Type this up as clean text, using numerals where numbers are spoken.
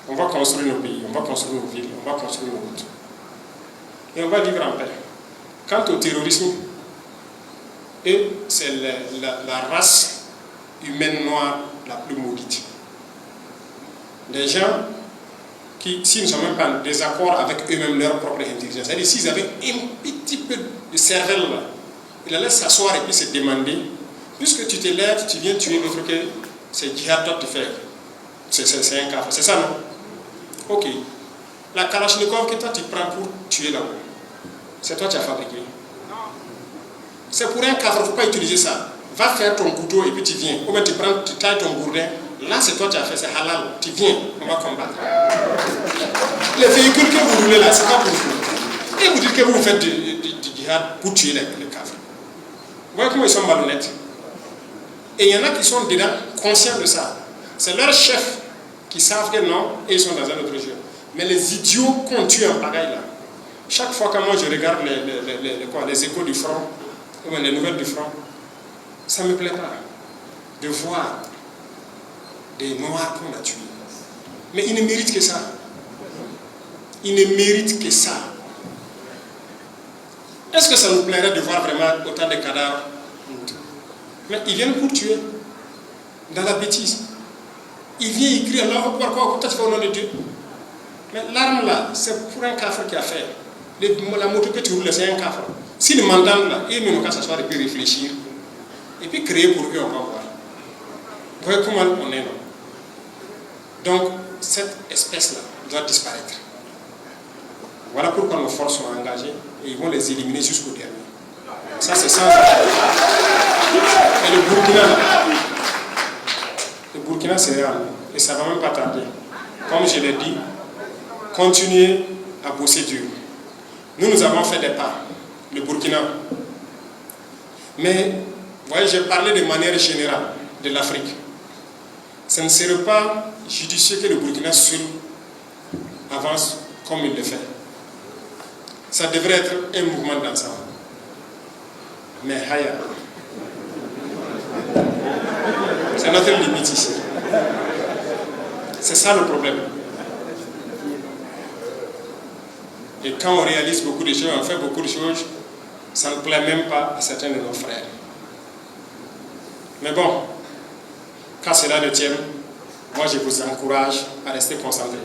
On va construire nos pays, on va construire nos villes, on va construire nos routes. Et on va vivre en paix. Quant au terrorisme, c'est la race humaine noire la plus maudite. Des gens qui, s'ils ne sont même pas en désaccord avec eux-mêmes, leur propre intelligence, c'est-à-dire s'ils avaient un petit peu de cervelle là, ils allaient s'asseoir et puis se demander, puisque tu te lèves, tu viens tuer l'autre, que c'est djihad toi tu fais. C'est un cas, c'est ça non? Ok. La Kalachnikov que toi tu prends pour tuer là-haut, c'est toi qui as fabriqué. C'est pour un cadre, il ne faut pas utiliser ça. Va faire ton couteau et puis tu viens. Ou bien tu prends, tu tailles ton gourdin. Là, c'est toi qui as fait, c'est halal. Tu viens, on va combattre. Les véhicules que vous roulez là, c'est pas pour vous. Et vous dites que vous faites du djihad pour tuer les cadres. Vous voyez comment ils sont malhonnêtes. Et il y en a qui sont dedans conscients de ça. C'est leurs chefs qui savent que non, et ils sont dans un autre jeu. Mais les idiots qu'on tue en pagaille là, chaque fois que moi je regarde les échos du front, ou les nouvelles du front, ça ne me plaît pas de voir des noirs qu'on a tués. Mais ils ne méritent que ça. Ils ne méritent que ça. Est-ce que ça nous plairait de voir vraiment autant de cadavres? Mais ils viennent pour tuer. Dans la bêtise. Ils viennent écrire Allah, pourquoi tu fais au nom de Dieu? Mais l'arme là, c'est pour un kafir qui a fait. La moto que tu roules, c'est un kafir. Si le mandat là, ils n'ont qu'à s'asseoir et puis réfléchir. Et puis créer pour eux, on va voir. Vous voyez comment on est là. Donc, cette espèce-là doit disparaître. Voilà pourquoi nos forces sont engagées et ils vont les éliminer jusqu'au dernier. Ça, c'est ça. Et le Burkina, c'est réel. Et ça ne va même pas tarder. Comme je l'ai dit, continuez à bosser dur. Nous avons fait des pas. Le Burkina. Mais, vous voyez, j'ai parlé de manière générale de l'Afrique. Ce ne serait pas judicieux que le Burkina seul avance comme il le fait. Ça devrait être un mouvement d'ensemble. Mais Haya, c'est notre limite ici. C'est ça le problème. Et quand on réalise beaucoup de choses, on fait beaucoup de choses, ça ne plaît même pas à certains de nos frères. Mais bon, quand cela le tient, moi je vous encourage à rester concentrés.